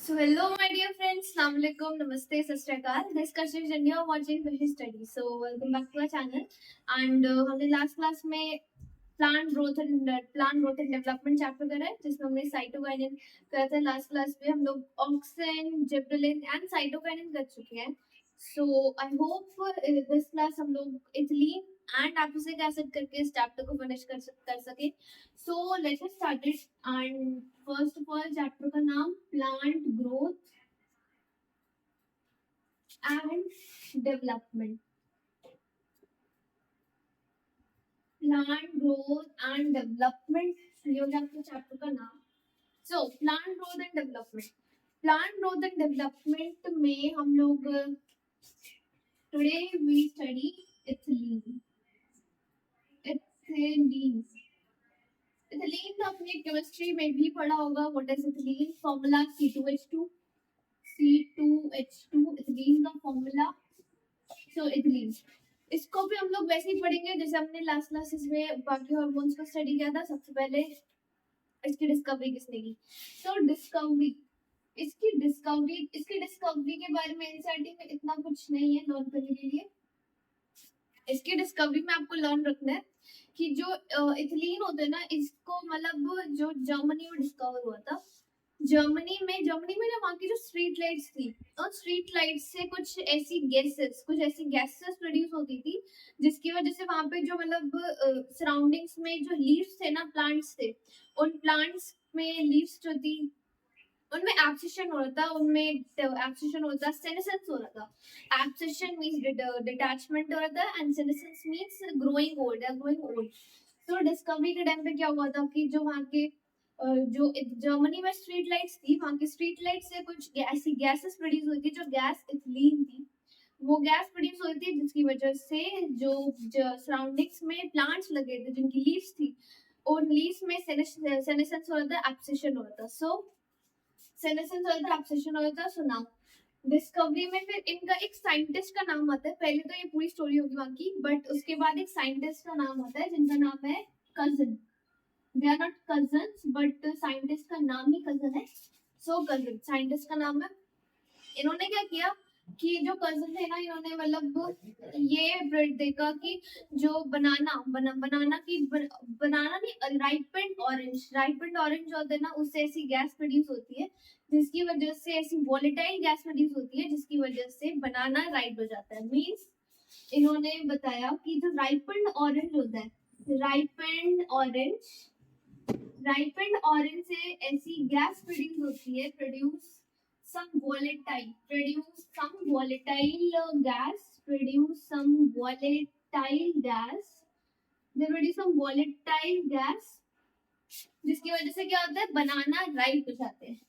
So hello my dear friends, Assalamualaikum, Namaste, Sasriyakal. This Kashish and you're watching Kashish Study. So welcome back to our channel. And हमने last class में plant growth and development chapter करा है जिसमें हमने cytokinin करा था। Last class में हम लोग ऑक्सिन, जिबरेलिन एंड साइटोकाइनिन कर चुके हैं। So I hope this class हम लोग इथिलीन एंड एब्सिसिक एसिड करके इस चैप्टर को फिनिश कर सके। So let's get started. And first of all chapter का नाम plant growth and development. Plant growth and development, ये हो गया आपके चैप्टर का नाम। So plant growth and development, plant growth and development में हम लोग today we study ethylene. Ethylene तो आपने केमिस्ट्री में भी पढ़ा होगा। What is ethylene? Formula C2H2, C2H2 ethylene का फॉर्मूला। सो इथिलीन इसको भी हम लोग वैसे ही पढ़ेंगे जैसे हमने लास्ट क्लासेस में बाकी हार्मोन्स को स्टडी किया था। सबसे पहले इसकी डिस्कवरी किसने की? तो इसकी डिस्कवरी के बारे में एनसीईआरटी में इतना कुछ नहीं है लर्न करने के लिए। इसकी डिस्कवरी में आपको लर्न रखना है कि जो इथिलीन होता है ना, इसको मतलब जो जर्मनी में डिस्कवर हुआ था। जर्मनी में जो वहाँ की जो स्ट्रीट लाइट्स थी, और स्ट्रीट लाइट्स से कुछ ऐसी गैसेस प्रोड्यूस होती थी जिसकी वजह से वहाँ पे जो मतलब सराउंडिंग्स में जो लीव्स थे ना, प्लांट्स थे, उन प्लांट्स में लीव्स जो थी उनमें एब्सिशन हो रहा था, सेनेसेंस हो रहा था। एब्सिशन मींस डिटैचमेंट हो रहा था and senescence means growing old. तो डिस्कवरी के टाइम पे क्या हुआ था कि जो वहाँ के जो जर्मनी में स्ट्रीट लाइट्स थी, वहाँ की स्ट्रीट लाइट से कुछ ऐसी गैसेस प्रोड्यूस हुई थी जो गैस इथिलीन थी। वो गैस प्रोड्यूस हुई थी जिसकी वजह से जो सराउंडिंग्स में प्लांट्स लगे थे जिनकी लीव्स थी, उन लीव्स में सेनेसेंस हो रहा था, एब्सिशन हो रहा था। सो सेनेसेंस हो रहा था, एब्सिशन हो रहा था। सो नाउ डिस्कवरी में फिर इनका एक साइंटिस्ट का नाम आता है। पहले तो ये पूरी स्टोरी होगी वहाँ की, बट उसके बाद एक साइंटिस्ट का नाम आता है जिनका नाम है Cousin. They are not cousins but scientist का नाम ही कजन है। सो कजन साइंटिस्ट का नाम है। इन्होंने क्या किया कि जो कजन थे ना, इन्होंने मतलब ये देखा कि जो बनाना नहीं, राइपेंड ऑरेंज होता है ना, उससे ऐसी गैस प्रोड्यूस होती है जिसकी वजह से ऐसी वॉलेटाइल गैस प्रोड्यूस होती है जिसकी वजह से बनाना राइप हो जाता है। मींस इन्होंने बताया कि जो राइपेंड ऑरेंज होता है, राइपेंड ऑरेंज से ऐसी गैस प्रोड्यूस होती है, produce some volatile gas, जिसकी वजह से क्या होता है, बनाना राइप हो जाते हैं।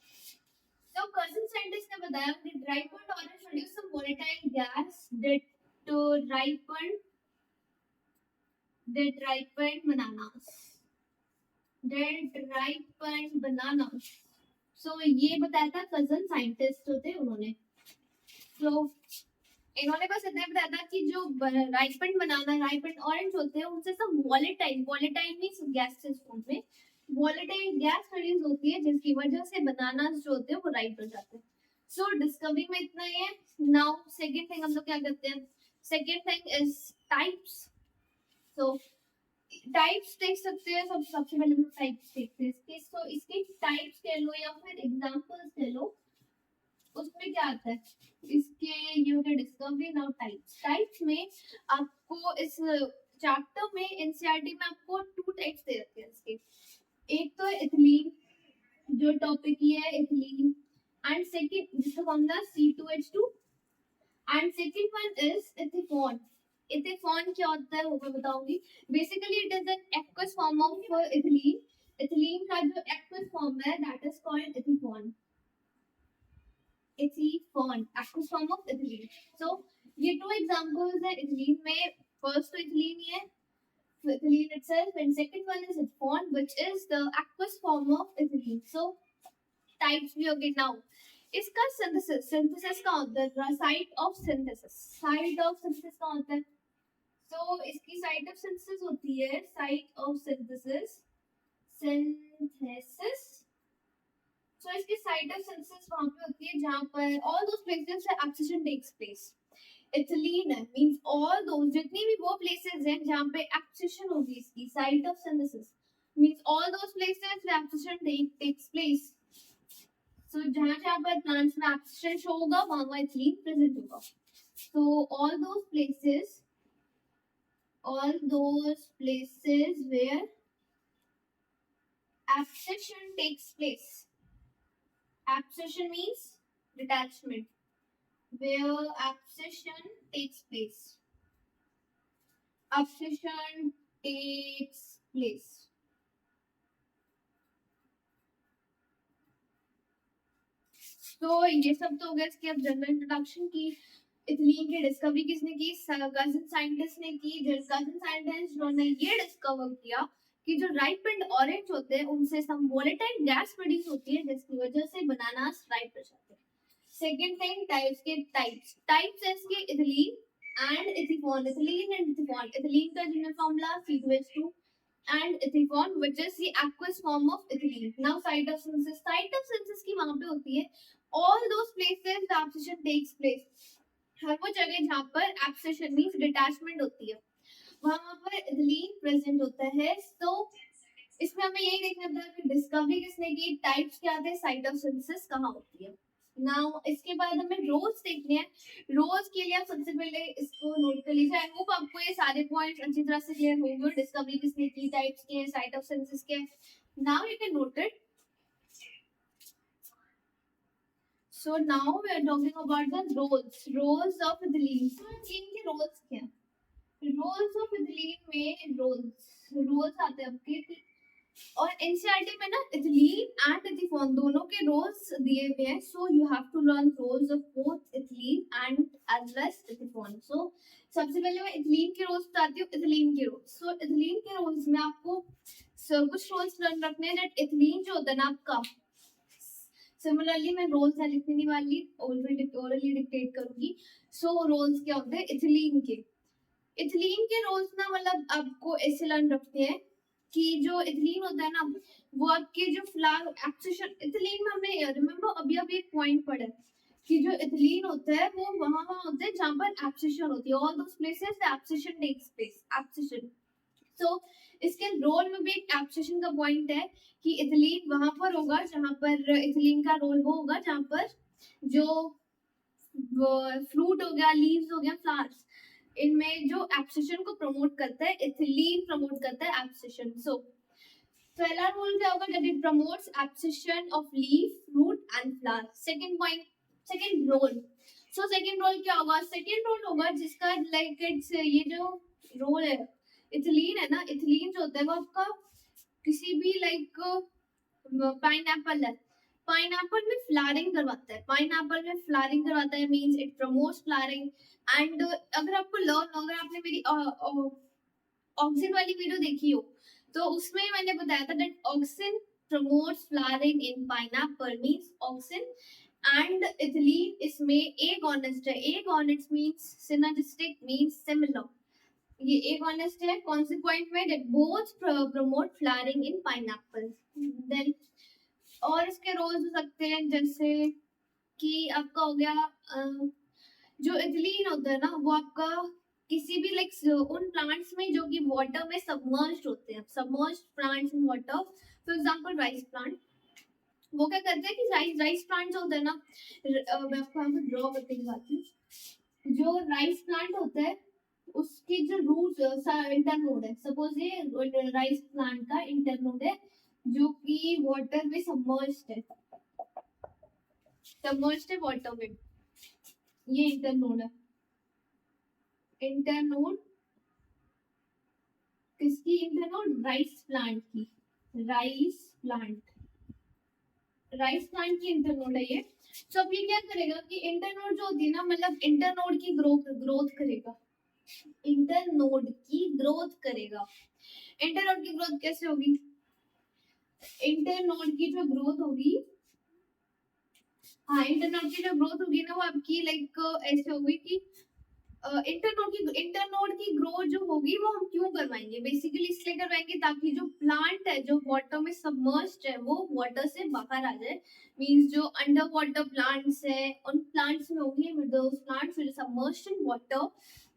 तो कजन साइंटिस्ट ने बताया कि ripened orange produce some volatile gas that ripened bananas. सो ये बताया था कजन साइंटिस्ट जो थे उन्होंने। तो इन्होंने बस इतना बताया था कि जो राइपेंड ऑरेंज होते हैं उनसे सब वॉलेटाइल मींस गैसेस फॉर्म में वॉलेटाइल गैस प्रोड्यूस होती है जिसकी वजह से बनाना जो होते हैं वो राइप हो जाते हैं। सो डिस्कवरी में इतना ही है। नाउ सेकंड थिंग हम लोग क्या करते हैं, second thing is types. So types देख सकते हैं। सबसे पहले हम टाइप्स देखते हैं इसके। सो इसके टाइप्स कह लो या फिर एग्जांपल्स कह लो, उसमें क्या आता है इसके, ये हो गया डिस्कवरी। नाउ टाइप्स में आपको इस चैप्टर में एनसीईआरटी में आपको 2 टाइप्स दे रखे हैं इसके। एक तो इथिलीन, जो टॉपिक ये है इथिलीन, एंड सेकंड जिसका formula C2H2, and second one is ethephon. Ethephon क्या होता है वो मैं बताऊंगी। Basically it is an aqueous form of ethylene. Ethylene का जो एक्वस फॉर्म है that is called ethephon. Aqueous form of ethylene. So ये 2 एग्जांपल्स है इथिलीन में। फर्स्ट तो इथिलीन ही है, ethylene itself, and second one is iphone, which is the aqueous form of ethylene. So types भी हो गए। now इसका सिंथेसिस का होता है, साइट ऑफ सिंथेसिस का होता है। so इसकी साइट ऑफ सिंथेसिस होती है, साइट ऑफ सिंथेसिस सो इसकी साइट ऑफ सिंथेसिस वहां पे होती है जहां पर all those places where abscission takes place. Ethylene means all those जितनी भी वो places हैं जहां पे abscission होगी, इसकी site of synthesis means all those places where abscission takes place. So जहां जहां पर plants में abscission show होगा वहां वहां ethylene present होगा. So all those places where abscission takes place. Abscission means detachment. Where abscission takes place. Abscission takes place. तो ये सब तो हो गया इसकी अब जनरल इंट्रोडक्शन की. इथिलीन की डिस्कवरी किसने की? कजिन साइंटिस्ट ने की. कजिन साइंटिस्ट जिन्होंने ये डिस्कवर किया कि जो राइप एंड ऑरेंज होते हैं उनसे सम वोलेटाइल गैस प्रोड्यूस होती है जिसकी वजह से बनानास राइप हो जाते हैं. सेकंड थिंग, टाइप्स के टाइप्स है इसके ethylene and ethephon. Ethylene and ethephon. Ethylene का general formula C2H2 and ethicon, which is the aqueous form of ethylene. Now site of synthesis. Site of synthesis की वहां पे होती है all those places where abscission takes place. हर वो जगह जहाँ पर abscission means detachment होती है वहां पर ethylene present होता है. तो इसमें हमें यही देखना था कि डिस्कवरी किसने की, टाइप्स क्या थे, साइट ऑफ सिंथेसिस कहाँ होती है. नाउ इसके बाद हमें रोल्स देखने हैं. रोल्स के लिए आप सबसे पहले इसको नोट कर लीजिए. आई होप आपको ये सारे पॉइंट्स अच्छी तरह से क्लियर होंगे. डिस्कवरी किसने की, टाइप्स के, साइट ऑफ सिंथेसिस के. Now you can note it. So now we are talking about the roles of ethylene. So ethylene के roles क्या हैं? Roles of ethylene में roles आते हैं आपके. और एनसीईआरटी में ना इथिलीन एंड एथिफॉन दोनों के रोल्स दिए हुए हैं. So you have to learn roles of both ethylene and as well as ethephon. So सबसे पहले मैं इथिलीन के रोल्स बताती हूँ. इथिलीन के रोल्स. सो इथिलीन के रोल्स में आपको कुछ रोल्स लर्न रखने हैं. दैट इथिलीन जो होता है ना आपका, सिमिलरली मैं रोल्स है लिखने वाली, ऑलरेडी डिक्टेट करूंगी. सो रोल्स क्या होते हैं इथिलीन के. इथिलीन के रोल्स ना मतलब आपको ऐसे लर्न रखते हैं कि जो इथिलीन होता है ना वो आपके जो फ्लावर एक्सेशन. इथिलीन में हमने रिमेम्बर अभी एक पॉइंट पढ़ा कि जो इथिलीन होता है वो वहां होता है जहां पर एक्सेशन होती है. All those places the abscission takes place. Abscission. So इसके रोल में भी एक एक्सेशन का पॉइंट है कि इथिलीन वहां पर होगा जहां पर इथिलीन का रोल वो होगा जहां पर जो फ्रूट हो गया, लीव्स हो गया, फ्लावर्स, इनमें जो एक्सेशन को प्रमोट करता है इथिलीन प्रमोट करता है एक्सेशन. सो पहला रोल क्या होगा? That it promotes abscission of leaf, fruit and flower. Second point, second role. So second role क्या होगा? सेकंड रोल होगा जिसका लाइक इट्स ये जो रोल है इथिलीन है ना, इथिलीन जो होता है वो आपका किसी भी लाइक पाइनएप्पल है, पाइनएप्पल में फ्लावरिंग करवाता है. पाइनएप्पल में फ्लावरिंग करवाता है means it promotes flowering. And अगर आपको लर्न, अगर आपने मेरी ऑक्सिन वाली वीडियो देखी हो तो उसमें मैंने बताया था that auxin promotes flowering in pineapple means auxin. And ethylene इसमें एगोनिस्ट है. Agonist means synergistic means similar. ये एगोनिस्ट है. कॉन्सिक्वेंट में that both promote flowering in pineapple. Then और इसके रोल्स हो सकते हैं जैसे कि आपका हो गया जो इथिलीन होता है ना वो आपका किसी भी लाइक उन प्लांट्स में जो कि वाटर में सबमर्ज्ड होते हैं, submerged plants in water. For example rice plant. वो क्या करते हैं कि राइस प्लांट जो होता है ना, मैं आपको यहाँ पे ड्रॉ करके दिखाती हूँ. जो राइस प्लांट होता है उसकी जो रूट इंटरनोड है, सपोज ये राइस प्लांट का इंटरनोड है जो कि वाटर में सबमर्ज्ड है, सबमर्ज्ड है वाटर में. ये इंटरनोड है. इंटरनोड किसकी? इंटरनोड राइस प्लांट की. राइस प्लांट की इंटरनोड है ये. तो अब ये क्या करेगा कि इंटरनोड जो होती है ना मतलब इंटरनोड की ग्रोथ करेगा. इंटरनोड की ग्रोथ करेगा. इंटरनोड की ग्रोथ कैसे होगी? इंटरनोड की जो ग्रोथ होगी, हाँ इंटरनोड की जो ग्रोथ होगी ना वो आपकी लाइक ऐसे होगी कि इंटरनोड की ग्रोथ जो होगी वो हम क्यों करवाएंगे, बेसिकली इसलिए करवाएंगे ताकि जो प्लांट है जो वाटर में सबमर्ज्ड है वो वाटर से बाहर आ जाए। मींस जो अंडर वाटर प्लांट्स है उन प्लांट्स में होंगे those plants will submerged in water,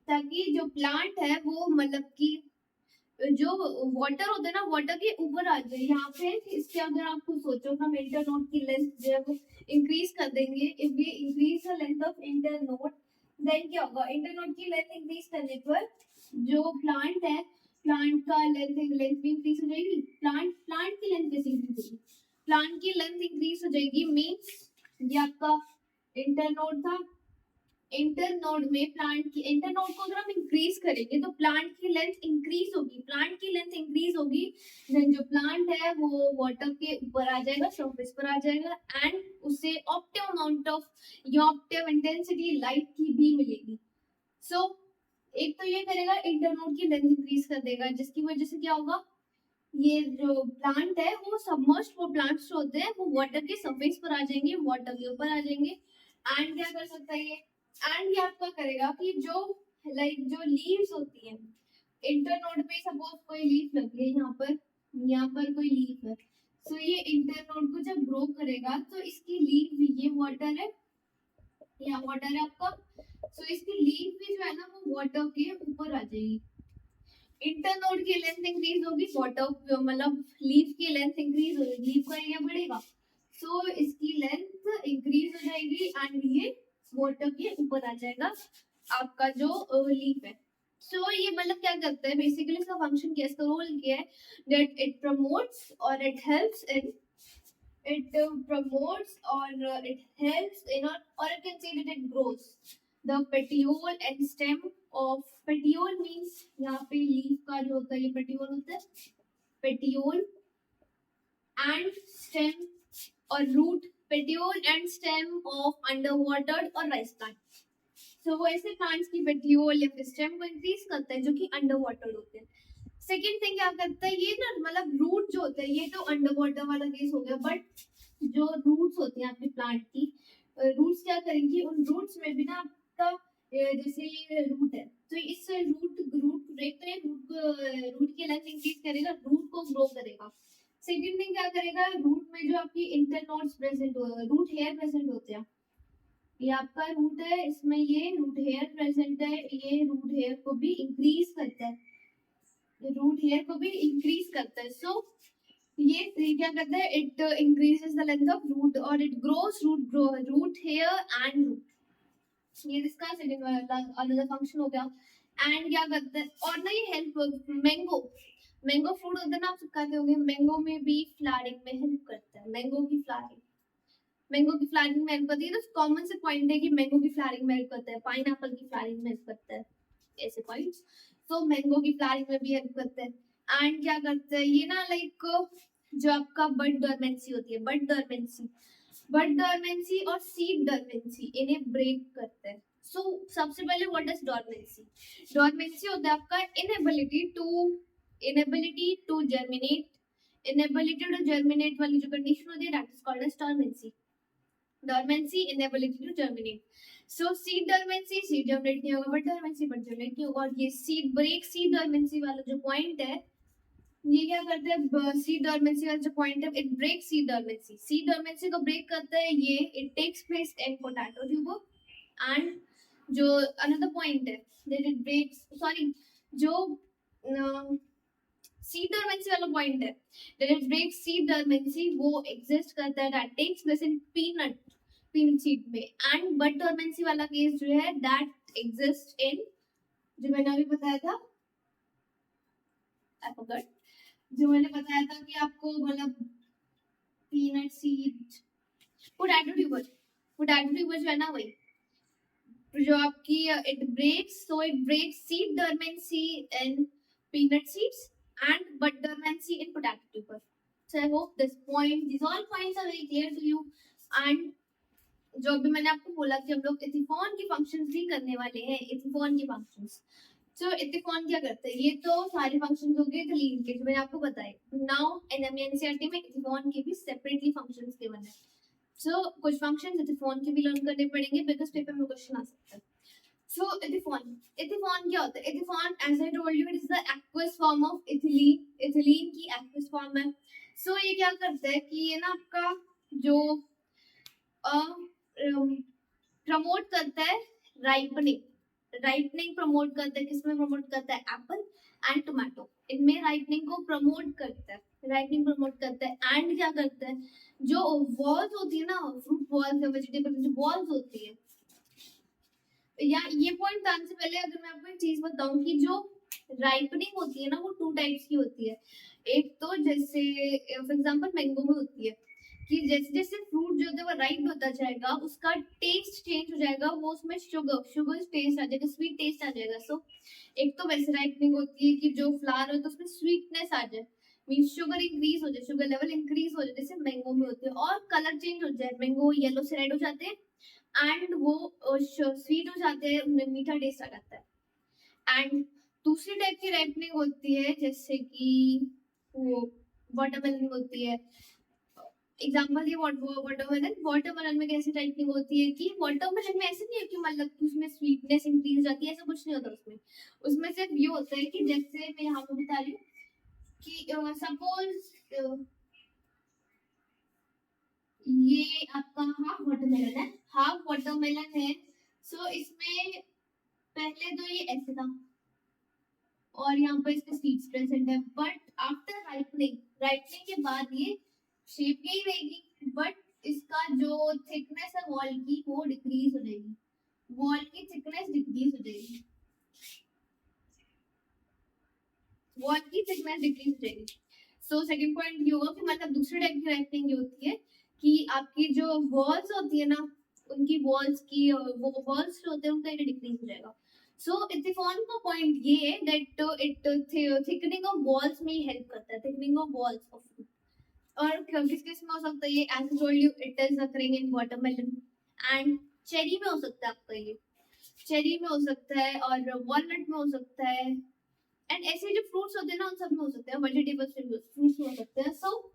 ताकि जो प्लांट है वो मतलब कि जो वाटर होता है ना वाटर के ऊपर आ जाए यहाँ पे। इसके अगर आपको सोचो हम इंटरनोड की लेंथ जब इंक्रीज कर देंगे, if we increase the length of internode then क्या होगा, इंटरनोड की लेंथ इंक्रीज करने पर जो प्लांट है प्लांट का लेंथ भी इंक्रीज हो जाएगी। प्लांट की लेंथ कैसे इंक्रीज होगी, प्लांट की लेंथ इंक्रीज हो जाएगी मींस ये आपका इंटरनोड था, इंटरनोड में प्लांट की इंटरनोड को अगर हम इंक्रीज करेंगे तो प्लांट की लेंथ इंक्रीज होगी, प्लांट की लेंथ इंक्रीज होगी देन जो प्लांट है वो वाटर के ऊपर आ जाएगा, सरफेस पर आ जाएगा एंड उसे ऑप्टिमम अमाउंट ऑफ या ऑप्टिमम इंटेंसिटी लाइट की भी मिलेगी। सो एक तो ये करेगा इंटरनोड की लेंथ इंक्रीज कर देगा, जिसकी वजह से क्या होगा, ये जो प्लांट है वो सबमर्ज्ड वो प्लांट्स जो होते हैं वो वाटर के सरफेस पर आ जाएंगे, वाटर के ऊपर आ जाएंगे। एंड क्या कर सकता है ये, एंड ये आपका करेगा कि जो जो लीव्स होती हैं इंटरनोड पे, सपोज कोई लीफ लगी है यहाँ पर कोई लीफ है, सो ये इंटरनोड को जब ग्रो करेगा तो इसकी लीफ ये वाटर है, यहाँ वाटर है आपका, सो इसकी लीफ भी जो है ना वो वाटर के ऊपर आ जाएगी। इंटरनोड की लेंथ इंक्रीज होगी, वाटर मतलब लीफ की लेंथ इंक्रीज होगी, लीफ का एरिया बढ़ेगा, सो इसकी लेंथ इंक्रीज हो जाएगी एंड ये वाटर के ऊपर आ जाएगा आपका जो लीफ है। सो ये मतलब क्या करता है, बेसिकली इसका फंक्शन क्या है, इसका रोल क्या है, दैट इट प्रमोट्स और it helps in it promotes or it helps in or you can say that it grows the petiole and stem of petiole means यहाँ पे leaf का जो होता है ये petiole होता है, petiole and stem और root, petiole and stem of underwater और rice plant। So वो ऐसे plants की petiole या फिर stem को increase करता है जो कि underwater होते हैं। सेकेंड थिंग क्या करता है ये ना, मतलब रूट जो होता है, ये तो अंडरवाटर वाला केस हो गया, बट जो रूट्स होती हैं आपके प्लांट की, रूट्स क्या करेंगी, उन रूट्स में भी ना आपका जैसे ये रूट है तो इस रूट रूट एक तो ये रूट की लेंथ इंक्रीज करेगा, रूट को ग्रो करेगा। सेकेंड थिंग क्या करेगा, रूट में जो आपकी internodes present root hair present होते हैं, ये आपका रूट है इसमें ये रूट हेयर प्रेजेंट है, ये रूट हेयर को भी इंक्रीज करता है, रूट हेयर को भी इंक्रीज करता है। सो ये क्या करता है, it increases the length of root और it grows root hair and root, ये इसका सेकंड वाला अनदर फंक्शन हो गया। एंड क्या करता है, और ना ये हेल्प मैंगो फ्रूट होता है ना, आप सब खाते होंगे, मैंगो में भी फ्लावरिंग में हेल्प करता है, मैंगो की फ्लावरिंग में हेल्प करती है। तो कॉमन से पॉइंट है कि मैंगो की फ्लावरिंग में हेल्प करता है, पाइनएप्पल की फ्लावरिंग में हेल्प करता है, ऐसे पॉइंट्स। तो मैंगो की फ्लावरिंग में भी हेल्प करता है। एंड क्या करता है ये ना, लाइक जो आपका बड डोरमेंसी होती है, बड डोरमेंसी और सीड डोरमेंसी इन्हें ब्रेक करता है। सो सबसे पहले व्हाट इज डोरमेंसी, डोरमेंसी होता है आपका इनएबिलिटी टू जर्मिनेट वाली जो कंडीशन होती है, that is called as dormancy inability to germinate. So seed dormancy, seed germinate नहीं होगा, बट डोरमेंसी बट जर्मिनेट नहीं होगा। और ये सीड डोरमेंसी वाला जो पॉइंट है, ये क्या करता है, सीड डोरमेंसी वाला जो पॉइंट है, इट ब्रेक सीड डोरमेंसी को ब्रेक करता है ये, it takes place in potato tuber. And जो अनदर पॉइंट है दैट इट ब्रेक्स, सॉरी जो सीड डोरमेंसी वाला पॉइंट है that it breaks seed dormancy, वो एग्जिस्ट करता है, that takes place in peanut seed में। एंड बट डोरमेंसी वाला केस जो है दैट एग्जिस्ट इन, जो मैंने अभी बताया था, आई फॉरगॉट, जो मैंने बताया था कि आपको, मतलब पीनट सीड, पोटैटो ट्यूबर जो है ना वही, जो आपकी it breaks seed dormancy in peanut seeds and bud dormancy in potato tuber. So I hope these all points are very clear to you. And जो भी मैंने आपको बोला कि हम लोग एथिफॉन की फंक्शंस भी करने वाले हैं, एथिफॉन की फंक्शंस। सो एथिफॉन क्या करता है, ये तो सारे फंक्शंस हो गए क्लीन के जो मैंने आपको बताए। नाउ एनएमईएनसीईआरटी में एथिफॉन के भी सेपरेटली फंक्शंस गिवन है। सो कुछ फंक्शंस एथिफॉन के भी लर्न करने पड़ेंगे बिकॉज़ पेपर में क्वेश्चन आ सकता है। So एथिफॉन क्या होता है? Ethephon as I told you it is the aqueous form of ethylene. Ethylene की एक्वस फॉर्म है. सो ये क्या करता है कि ये ना आपका जो प्रमोट करता है राइपनिंग. राइपनिंग प्रमोट करता है. किसमें प्रमोट करता है? Apple and tomato. इनमें राइपनिंग को प्रमोट करता है. राइपनिंग प्रमोट करता है. एंड क्या करता है? जो वॉल्स होती है ना, फ्रूट वॉल्स या वेजिटेबल जो वॉल्स होती है, या ये पॉइंट आने से पहले अगर मैं आपको एक चीज बताऊं कि जो राइपनिंग होती है ना वो टू टाइप्स की होती है. एक तो जैसे फॉर एग्जांपल मैंगो में होती है कि जैसे जैसे फ्रूट जो है वो राइप होता जाएगा उसका टेस्ट चेंज हो जाएगा. वो उसमें शुगर टेस्ट आ जाएगा, स्वीट टेस्ट आ जाएगा. सो एक तो वैसे राइपनिंग होती है कि जो फ्लावर हो तो उसमें स्वीटनेस आ जाए, मीन शुगर इंक्रीज हो जाए, शुगर लेवल इंक्रीज हो जाए, जैसे मैंगो में होती है. और कलर चेंज हो जाए, मैंगो येलो से रेड हो जाते हैं एंड वो स्वीट हो जाते हैं, उनमें मीठा टेस्ट आ जाता है. एंड दूसरी टाइप की राइपनिंग होती है जैसे कि वो वाटरमेलन होती है. एग्जांपल ये वाटरमेलन में कैसी टाइपनिंग होती है कि वाटरमेलन में ऐसे नहीं है कि मतलब कि उसमें स्वीटनेस इंक्रीज हो जाती है, ऐसा कुछ नहीं होता उसमें. उसमें सिर्फ ये होता है कि जैसे मैं यहाँ पे बता रही हूँ कि सपोज ये आपका हाफ वाटरमेलन है. हाफ वाटरमेलन है. सो इसमें पहले तो ये ऐसे था और यहाँ पर इसके सीड्स प्रेजेंट है. बट आफ्टर राइपनिंग, राइपनिंग के बाद ये शेप यही रहेगी बट इसका जो थिकनेस है वॉल की वो डिक्रीज हो जाएगी. वॉल की थिकनेस डिक्रीज हो जाएगी. वॉल की थिकनेस डिक्रीज हो जाएगी. सो सेकंड पॉइंट ये होगा कि मतलब दूसरी टाइप की राइपनिंग ये होती है कि आपकी जो वॉल्स होती है ना उनकी वॉल्स की वो वॉल्स जो होते हैं उनका डिक्रीज हो जाएगा. सो इत्तेफॉन का पॉइंट ये है that it thickening of walls में हेल्प करता है. Thickening of walls of fruit. और किस किस में हो सकता है ये? As I told you it is occurring in watermelon and cherry में हो सकता है आपका ये. चेरी में हो सकता है और वॉलनट में हो सकता है. एंड ऐसे जो फ्रूट्स होते हैं ना उन सब में हो सकते हैं. वेजिटेबल्स में फ्रूट्स में हो सकते हैं. सो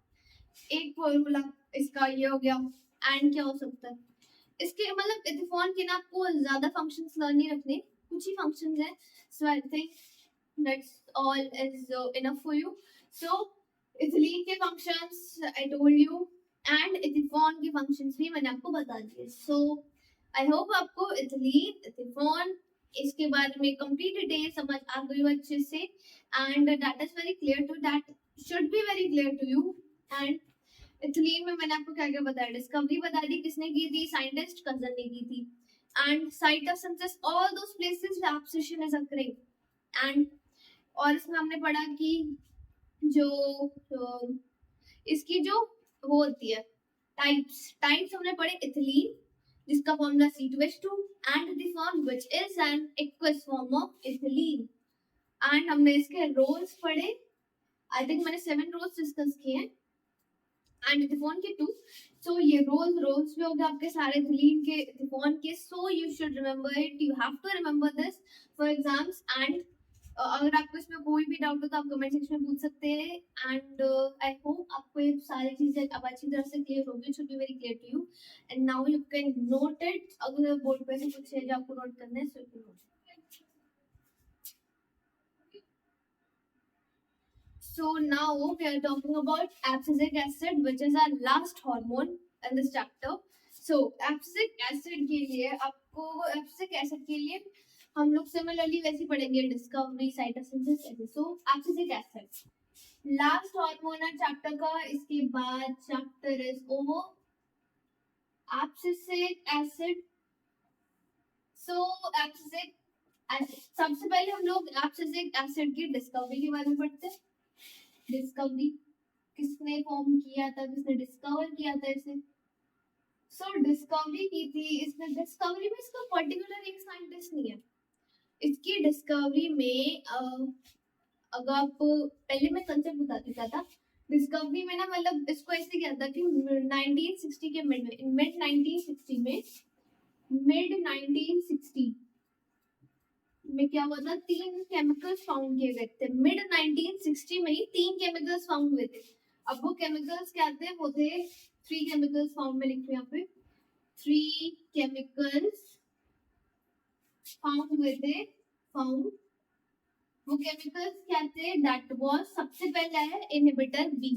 एक फॉर्मूला इसका ये हो गया. एंड क्या हो सकता है इसके? मतलब इत्तेफॉन के ना आपको ज्यादा फंक्शंस लर्न नहीं रखने, कुछ ही फंक्शंस हैं. So I think that's all is enough for you. So ethylene के functions I told you and ethephon के फंक्शंस भी मैंने आपको बता दिए. सो आई होप आपको इथिलीन, इत्तेफॉन इसके बारे में कंप्लीट डिटेल समझ आ गई हो अच्छे से. And that is very clear to, that should be very clear to you. And ethylene में मैंने आपको क्या क्या बताया? डिस्कवरी बता दी. किसने की थी? साइंटिस्ट कजन ने की थी. And site of synthesis all those places where abscission is occurring. And और इसमें हमने पढ़ा कि जो इसकी जो वो होती है टाइप्स, टाइप्स हमने पढ़े. इथिलीन जिसका formula C2H2 and the form which is an aqueous form of ethylene. And हमने इसके रोल्स पढ़े. आई थिंक मैंने 7 रोल्स डिस्कस किए हैं एंड इथिफॉन के 2. सो ये रोल्स भी हो गए आपके सारे इथिलीन के, इथिफॉन के. So you should remember it, you have to remember this for exams. And अगर आपको इसमें कोई भी डाउट हो तो आप कमेंट सेक्शन में पूछ सकते हैं. एंड आई होप आपको ये सारी चीजें अब अच्छी तरह से क्लियर होगी. It should be very clear to you and now you can note it. अगर बोर्ड पे से कुछ है जो आपको नोट करना है so you can note. So now we are talking about abscisic acid, which is our last hormone in this chapter. So abscisic acid के लिए आपको abscisic acid के लिए हम लोग सिमिलरली वैसे पढ़ेंगे डिस्कवरी, साइटोसिंथेसिस ऐसे. सो abscisic acid लास्ट हार्मोन है चैप्टर का. इसके बाद chapter is over. abscisic acid. So abscisic acid, सबसे पहले हम लोग abscisic acid की डिस्कवरी के बारे में पढ़ते हैं. डिस्कवरी किसने फॉर्म किया था, किसने डिस्कवर किया था इसे? सो डिस्कवरी की थी इसने. डिस्कवरी में इसका पर्टिकुलर एक साइंटिस्ट नहीं है. इसकी डिस्कवरी में अगर आप पहले मैं कंसेप्ट बताती था. डिस्कवरी में ना मतलब इसको ऐसे किया था कि 1960 के मिड 1960 में क्या हुआ था? 3 केमिकल्स फाउंड किए गए थे. मिड 1960 में ही 3 केमिकल्स फाउंड हुए थे. अब वो केमिकल्स क्या थे? वो थे 3 केमिकल्स फाउंड. में लिखती हूँ यहाँ पे 3 केमिकल्स फाउंड हुए थे, फाउंड, वो केमिकल्स क्या थे? दैट वाज, सबसे पहले है inhibitor B,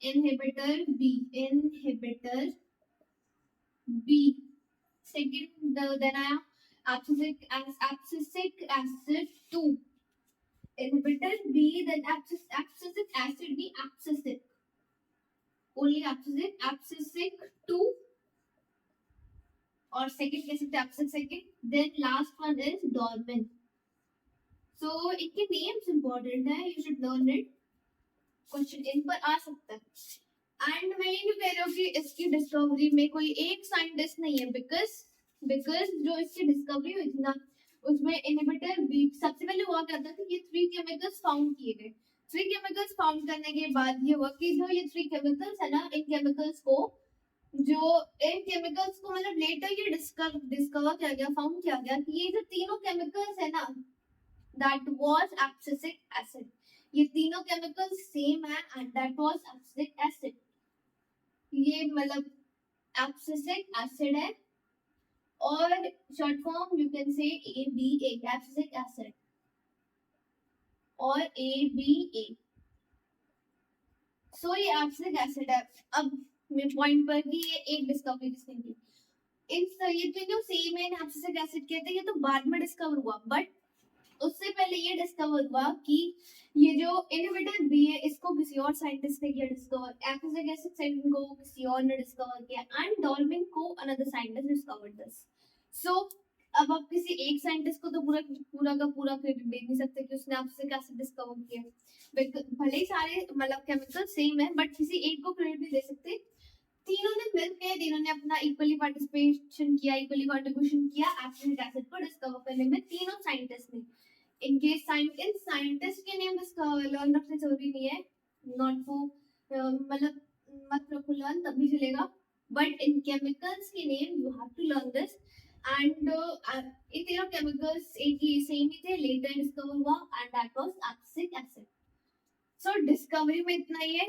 inhibitor B, inhibitor B. Second then आया abscisic acid 2, inhibitor B, then abscisic acid B, abscisic, only abscisic 2, और second कह सकते हैं abscisic। then last one is dormin। so इनके names important है, you should learn it, question in पर आ सकता है। एंड मैं ये क्यों कह रही हूँ कि इसकी डिस्कवरी में कोई एक साइंटिस्ट नहीं है, बिकॉज जो इसकी डिस्कवरी हुई थी ना, उसमें इनहिबिटर बी, सबसे पहले हुआ क्या था कि ये 3 केमिकल्स फाउंड किए गए। 3 केमिकल्स फाउंड करने के बाद ये हुआ कि जो ये 3 केमिकल्स है ना, इन केमिकल्स को मतलब लेटर ये डिस्कवर किया गया, फाउंड किया गया कि ये जो तीनों केमिकल्स है ना, दैट वाज एब्सिसिक एसिड, ये तीनों केमिकल्स सेम है and that was abscisic acid. ये मतलब एब्सिसिक एसिड है, और short form you can say ABA, abscisic acid, और ABA। सो ये एब्सिसिक एसिड है। अब मैं पॉइंट पर कि ये एक डिस्कवरी किसने की, ये तीनों सेम है, एब्सिसिक एसिड कहते हैं, ये तो बाद में डिस्कवर हुआ, बट उससे पहले ये डिस्कवर हुआ कि ये जो इनहिबिटर बी है, इसको किसी और साइंटिस्ट ने किया डिस्कवर, एब्सिसिक एसिड को किसी और ने डिस्कवर किया, एंड डॉल्फिन को अनदर साइंटिस्ट डिस्कवर्ड दिस। सो अब आप किसी एक साइंटिस्ट को तो पूरा का पूरा क्रेडिट दे नहीं सकते कि उसने एब्सिसिक एसिड डिस्कवर किया, भले ही सारे मतलब केमिकल सेम है, बट किसी एक को क्रेडिट नहीं दे सकते। तीनों ने मिलकर, तीनों ने अपना इक्वली पार्टिसिपेशन किया, इक्वली कंट्रीब्यूशन किया एब्सिसिक एसिड को डिस्कवर करने में, तीनों साइंटिस्ट ने। इनके साइंटिस्ट के नेम लर्न रखने जरूरी नहीं है, नॉट फॉर मतलब मत रखो लर्न, तभी चलेगा, बट इन केमिकल्स के name you have to learn this. And ये तीनों केमिकल्स एक ही सेम ही थे, लेटर डिस्कवर हुआ and that was abscisic acid. So discovery में इतना ही है,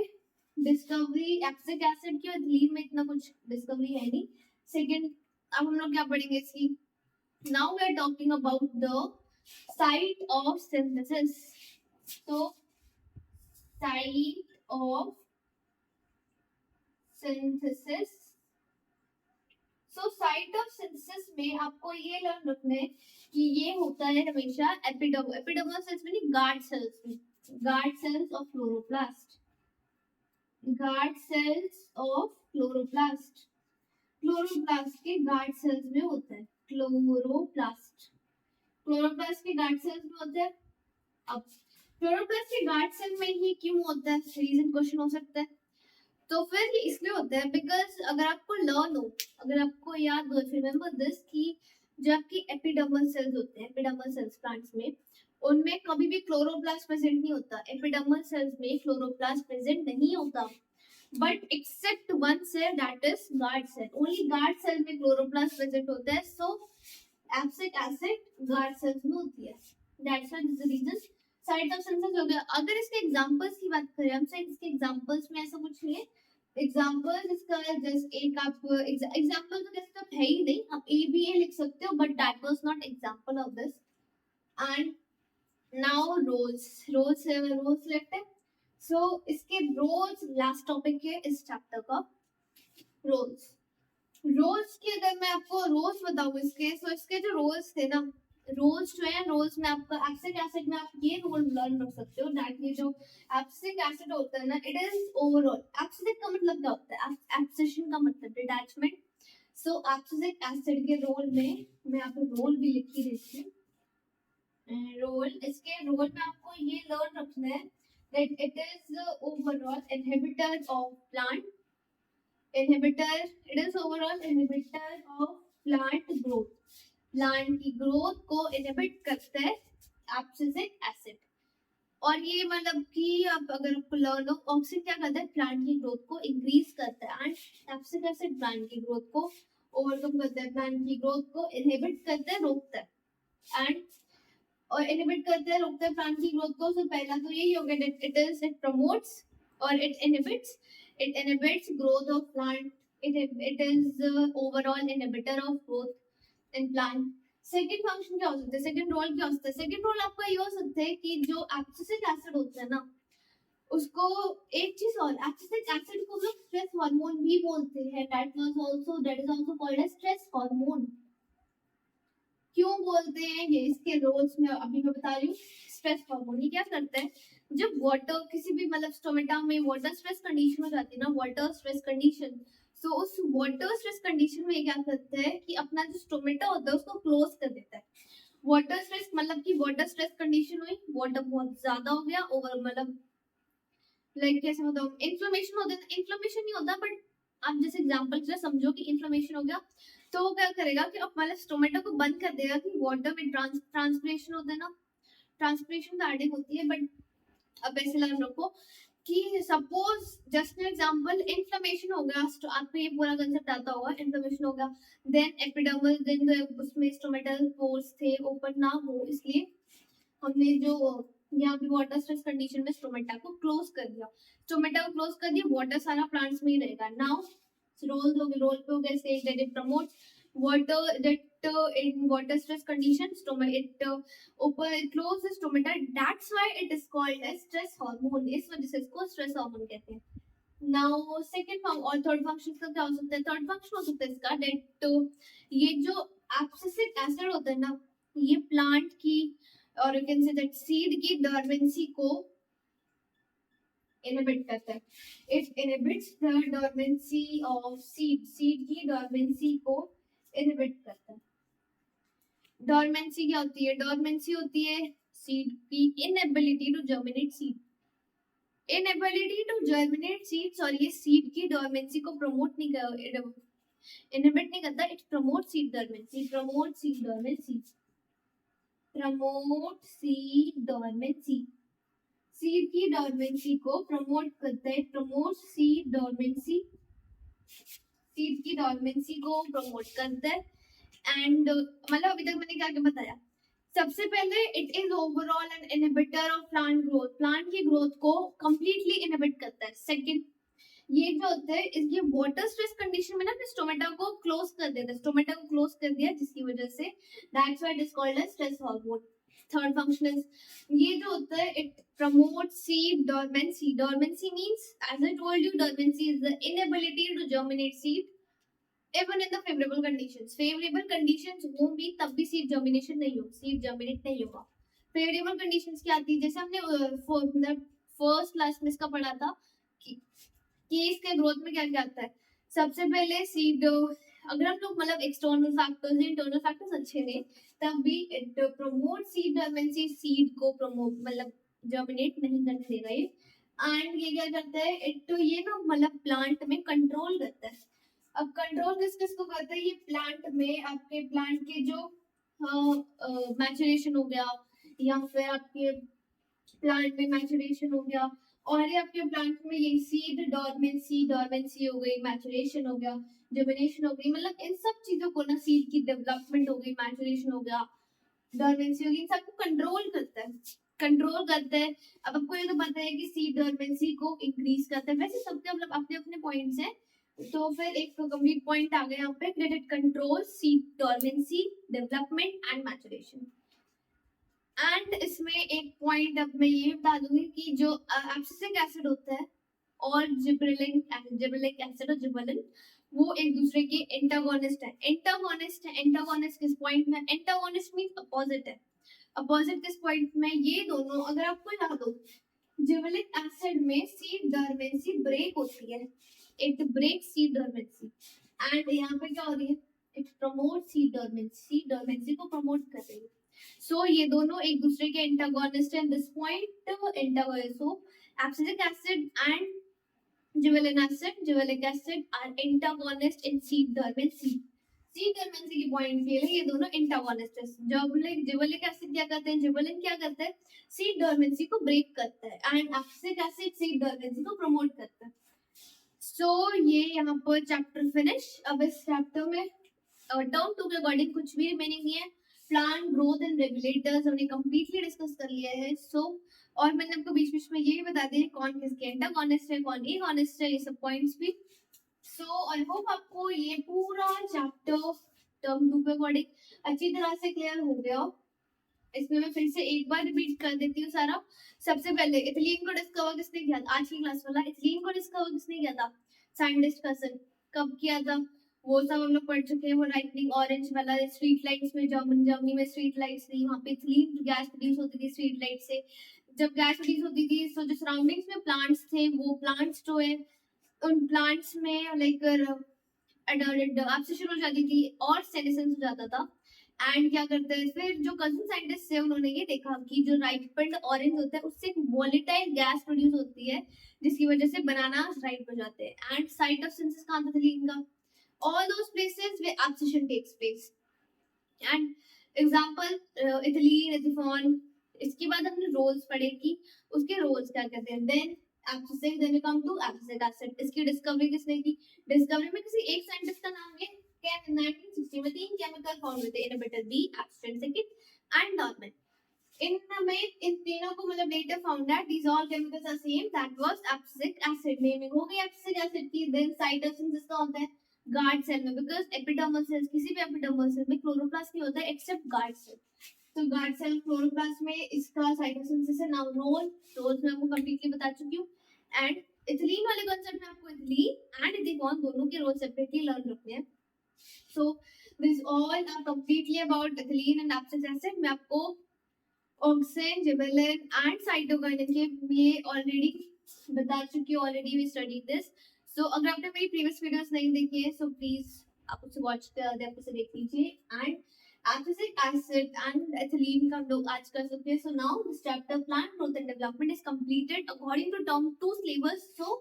डिस्कवरी एब्सिसिक एसिड की, और लीव में इतना कुछ डिस्कवरी है नहीं। सेकंड, अब हम लोग क्या पढ़ेंगे इसकी, now we are talking about the site of synthesis। so site of synthesis, so site of synthesis में आपको ये लर्न रखना है कि ये होता है हमेशा एपिडर्मल सेल्स में नहीं, गार्ड सेल्स में, guard cells of chloroplast, guard cells of chloroplast, chloroplast के गार्ड सेल्स में होता है, क्लोरोप्लास्ट के गार्ड सेल्स में होता है। अब क्लोरोप्लास्ट के गार्ड सेल में ही क्यों होता है, रीजन क्वेश्चन हो सकता है। तो फिर ये इसलिए होता है बिकॉज अगर आपको लर्न हो, अगर आपको याद हो, रिमेंबर दिस कि जो आपकी एपिडर्मल सेल्स होते हैं, एपिडर्मल सेल्स प्लांट्स में, उनमें कभी भी क्लोरोप्लास्ट प्रेजेंट नहीं होता, एपिडर्मल सेल्स में क्लोरोप्लास्ट प्रेजेंट नहीं होता, but except one cell that is guard cell, only guard cell में क्लोरोप्लास्ट प्रेजेंट होता है। So abscisic acid guard cells में होती है, that's why this is the reason. Site of synthesis हो गया। अगर इसके एग्जांपल्स की बात करें हमसे, इसके एग्जांपल्स में ऐसा कुछ नहीं है, एग्जांपल इसका जस्ट एक आप एग्जांपल तो कैसे तो है ही नहीं, आप ABA लिख सकते हो, but that was not example of this. And now roles लेते हैं। सो इसके रोल्स लास्ट टॉपिक है इस चैप्टर का, रोल्स की अगर मैं आपको रोल्स बताऊं इसके, सो इसके जो रोल्स थे ना, रोल्स जो है, रोल्स में आपका एब्सिसिक एसिड में आप ये रोल लर्न कर सकते हो, दैट ये जो एब्सिसिक एसिड होता है ना, इट इज ओवरऑल, एब्सिसिक का मतलब क्या होता है, एब्सिशन का मतलब डिटैचमेंट। सो एब्सिसिक एसिड के रोल में मैं आपको रोल भी लिख ही देती हूँ, रोल, इसके रोल में आपको ये लर्न रखना है that it is overall inhibitor of plant, inhibitor, it is overall inhibitor of plant growth, plant की ग्रोथ को इनहिबिट करता है एब्सिसिक एसिड। और ये मतलब कि आप अगर लर्न हो, ऑक्सीजन क्या करता है, प्लांट की ग्रोथ को इंक्रीज करता है, एंड एब्सिसिक एसिड प्लांट की ग्रोथ को ओवरकम करता है, प्लांट की ग्रोथ को इनहिबिट करता है, रोकता है, एंड और इनहिबिट करता है, रोकता है प्लांट की ग्रोथ को। तो पहला तो यही हो गया, इट प्रमोट्स और it inhibits growth of plant, it is overall inhibitor of growth, in plant. Second function क्या हो सकता है, सेकंड रोल क्या हो सकता है, सेकंड रोल आपका ये हो सकता है कि जो एब्सिसिक एसिड होता है ना उसको, एक चीज और, एब्सिसिक एसिड को लोग स्ट्रेस हार्मोन भी बोलते हैं, that is also called as stress hormone. क्यों बोलते हैं ये, इसके रोल्स में अभी मैं बता रही हूँ। स्ट्रेस हार्मोन ये क्या करता है, जब वाटर किसी भी मतलब स्टोमेटा में वाटर स्ट्रेस कंडीशन हो जाती है ना, वाटर स्ट्रेस कंडीशन, तो उस वाटर स्ट्रेस कंडीशन में क्या करता है कि अपना जो स्टोमेटा होता है उसको क्लोज कर देता है। वाटर स्ट्रेस मतलब कि वाटर स्ट्रेस कंडीशन हुई, वाटर बहुत ज्यादा हो गया, ओवर मतलब लाइक कैसे बताऊं, इन्फ्लेमेशन होता है, इन्फ्लेमेशन नहीं होता बट आप जैसे एग्जांपल से समझो कि इन्फ्लेमेशन हो गया, तो वो क्या करेगा कि अब मतलब स्टोमेटो को बंद कर देगा कि वाटर में ट्रांसपिरेशन होता है ना, ट्रांसपिरेशन तो एडिंग होती है बट अब ऐसे लर्न रखो कि suppose just an example inflammation हो गया, तो आपको ये पूरा कंसेप्ट आता होगा, इन्फ्लेमेशन हो गया, देन एपिडर्मल, देन उसमें स्टोमेटल पोर्स थे ओपन ना हो, इसलिए हमने जो यहाँ पे वाटर स्ट्रेस कंडीशन में स्टोमेटा को क्लोज कर दिया, स्टोमेटा को क्लोज कर दिया, वाटर सारा प्लांट्स में ही रहेगा। नाउ रोल पे हो गए say that it promotes water, that in water stress condition it open it close the stomata, that's why it is called as stress hormone, इस वजह से इसको stress hormone कहते हैं। नाउ सेकंड और थर्ड फंक्शन का क्या हो सकता है, थर्ड फंक्शन हो सकता है इसका दैट ये जो एब्सिसिक एसिड होता है ना, ये प्लांट की और you can say that seed की डोरमेंसी को इनहिबिट करता है, it inhibits the dormancy of seed, seed की डोरमेंसी को इनहिबिट करता है। डोरमेंसी क्या होती है, डोरमेंसी होती है सीड की inability to germinate seed, inability to germinate seeds, और ये सीड की डोरमेंसी को प्रमोट नहीं कर, इनहिबिट नहीं करता, it promote seed dormancy, promote seed dormancy, promote seed dormancy, seed की डोरमेंसी को प्रमोट करता है, प्रमोट सीड डोरमेंसी, सीड की डोरमेंसी को प्रमोट करता है। एंड मतलब अभी तक मैंने क्या क्या बताया, सबसे पहले it is overall an inhibitor of plant growth, plant की ग्रोथ को कंप्लीटली इनहिबिट करता है। सेकंड, ये जो होता है इसकी वाटर स्ट्रेस कंडीशन में ना अपने स्टोमेटा को क्लोज कर देता है, स्टोमेटा को क्लोज कर दिया जिसकी वजह से that's why it is called as stress hormone. Third function is, ये जो होता है it promotes seed dormancy, dormancy means as I told you dormancy is the inability to germinate seed even in the favorable conditions, favorable conditions होंगी तब भी seed germination नहीं होगी, seed germinate नहीं होगा। फेवरेबल कंडीशंस क्या आती है, जैसे हमने फर्स्ट क्लास में इसका पढ़ा था कि इसके ग्रोथ में क्या क्या आता है। सबसे पहले सीड, अगर हम लोग मतलब एक्सटर्नल फैक्टर्स इंटरनल फैक्टर्स अच्छे ने तब भी it promote seed dormancy, seed को प्रमोट मतलब जर्मिनेट नहीं करने देगा ये। एंड ये क्या करता है, इट ये ना मतलब प्लांट में कंट्रोल करता है। अब कंट्रोल किस किस को करता है, ये प्लांट में आपके प्लांट के जो मैचुरेशन हो गया, या फिर आपके प्लांट में मैचुरेशन हो गया, और ये आपके प्लांट में ये सीड डोरमेंसी, डोरमेंसी हो गई, मैचुरेशन हो गया, जर्मिनेशन हो गई, मतलब इन सब चीजों को ना, सीड की डेवलपमेंट हो गई, मैचुरेशन हो गया, डोरमेंसी हो गई, इन सबको कंट्रोल करता है, कंट्रोल करता है। अब आपको ये तो पता है कि सीड डोरमेंसी को इंक्रीज करता है, वैसे सबके मतलब अपने अपने पॉइंट्स हैं, तो फिर एक कंप्लीट पॉइंट आ गया यहाँ पे, credit control seed dormancy, development and maturation. And इसमें एक पॉइंट अब मैं ये बता दूंगी कि जो एब्सिसिक एसिड होता है और जिबरेलिक एसिड और जिबरेलिन, वो एक दूसरे के एंटागोनिस्ट है, एंटागोनिस्ट है, एंटागोनिस्ट किस पॉइंट में, एंटागोनिस्ट मींस अपोजिट है, अपोजिट किस पॉइंट में, ये दोनों अगर आपको याद हो, जिबरेलिक एसिड में सीड डोरमेंसी ब्रेक होती है, it breaks seed dormancy, and यहाँ पे क्या हो रही है, it promote seed dormancy, seed dormancy को प्रमोट कर रही है। सो ये दोनों एक दूसरे के एंटागोनिस्ट हैं, this point antagonist, so abscisic acid and gibberellic acid are antagonist in seed dormancy, seed dormancy की पॉइंट के लिए ये दोनों एंटागोनिस्ट है। जिबरेलिक एसिड क्या करते हैं, जिबरेलिन क्या करता है, सीड डोरमेंसी को ब्रेक करता है, and abscisic acid seed dormancy को प्रमोट करता है। सो ये यहाँ पर चैप्टर फिनिश। अब इस चैप्टर में टर्म 2 के अकॉर्डिंग कुछ भी रिमेनिंग नहीं है, प्लांट ग्रोथ एंड रेगुलेटर्स हमने कंप्लीटली डिस्कस कर लिया है। सो और मैंने आपको बीच बीच में ये भी बता दिया कौन किसके एंटागोनिस्ट है, कौन एगोनिस्ट है, ये सब पॉइंट्स भी। सो आई होप आपको ये पूरा चैप्टर टर्म 2 के अकॉर्डिंग अच्छी तरह से क्लियर हो गया हो। इसमें मैं फिर से एक बार रिपीट कर देती हूँ सारा। सबसे पहले इथिलीन को डिस्कवर किसने किया था? आज की क्लास वाला इथिलीन को डिस्कवर किसने किया था? Scientist person. कब किया था वो सब हम लोग पढ़ चुके हैं। वो राइटनिंग ऑरेंज वाला स्ट्रीट लाइट्स में, जर्मनी में स्ट्रीट लाइट्स थी, वहाँ पे इथिलीन गैस प्रोड्यूस होती थी स्ट्रीट लाइट से। जब गैस प्रोड्यूस होती थी तो जो सराउंडिंग्स में प्लांट्स थे, वो प्लांट्स जो है उन प्लांट्स में लाइक आपसे शुरू हो जाती थी और सेनेसेंस हो जाता था। एंड क्या करते हैं फिर जो कजिन साइंटिस्ट है उन्होंने ये देखा कि जो राइपेंड ऑरेंज होता है उससे एक वोलेटाइल गैस प्रोड्यूस होती है जिसकी वजह से बनाना राइप हो जाते हैं। एंड साइट ऑफ सिंथेसिस कहाँ था इथिलीन का? All those places where abscission takes place. And example ethylene, ethephon. इसके बाद हमने रोल्स पढ़े कि उसके रोल्स क्या कहते हैं। Then abscisic, then we come to abscisic acid. इसकी डिस्कवरी किसने की? डिस्कवरी में किसी एक साइंटिस्ट का नाम है। 1960 में 3 केमिकल फाउंड हुए थे, inhibitor B, abscisic and dormant. इन तीनों को मतलब later found that these all chemicals are same, that was abscisic acid। Naming हो गई abscisic acid की। देन साइटोसिंथेसिस का होता है गार्ड सेल में, बिकॉज एपिडर्मल सेल्स, किसी भी एपिडर्मल सेल में क्लोरोप्लास्ट नहीं होता है एक्सेप्ट गार्ड सेल। तो गार्ड सेल क्लोरोप्लास्ट में इसका साइटोसिंथेसिस है। नाउ रोल्स में आपको कंप्लीटली बता चुकी हूँ। एंड इथिलीन वाले कॉन्सेप्ट में आपको इथिलीन एंड एथिकॉन दोनों के रोल सेपरेटली लर्न रखने हैं। So this all are completely about ethylene and abscisic acid. मैं आपको ऑक्सीजन, जिबरेलिन एंड साइटोकाइनेसिस के ये ऑलरेडी बता चुकी हूँ। Already we study this. So अगर आपने मेरी प्रीवियस वीडियोस नहीं देखी है सो प्लीज आप उसे वॉच कर दे, आप उसे देख लीजिए। And abscisic acid and ethylene का हम लोग आज कर सकते हैं। So now this chapter plant growth and development is completed according to term 2 syllabus. So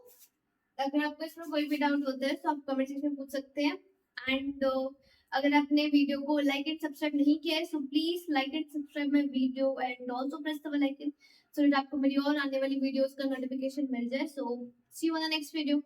अगर आपको इसमें कोई भी डाउट होता है तो आप कमेंट सेक्शन में पूछ सकते हैं। एंड अगर आपने वीडियो को लाइक एंड सब्सक्राइब नहीं किया है so please like and subscribe my video and also press the bell icon so that आपको मेरी और आने वाली वीडियोस का नोटिफिकेशन मिल जाए। So see you on the next video.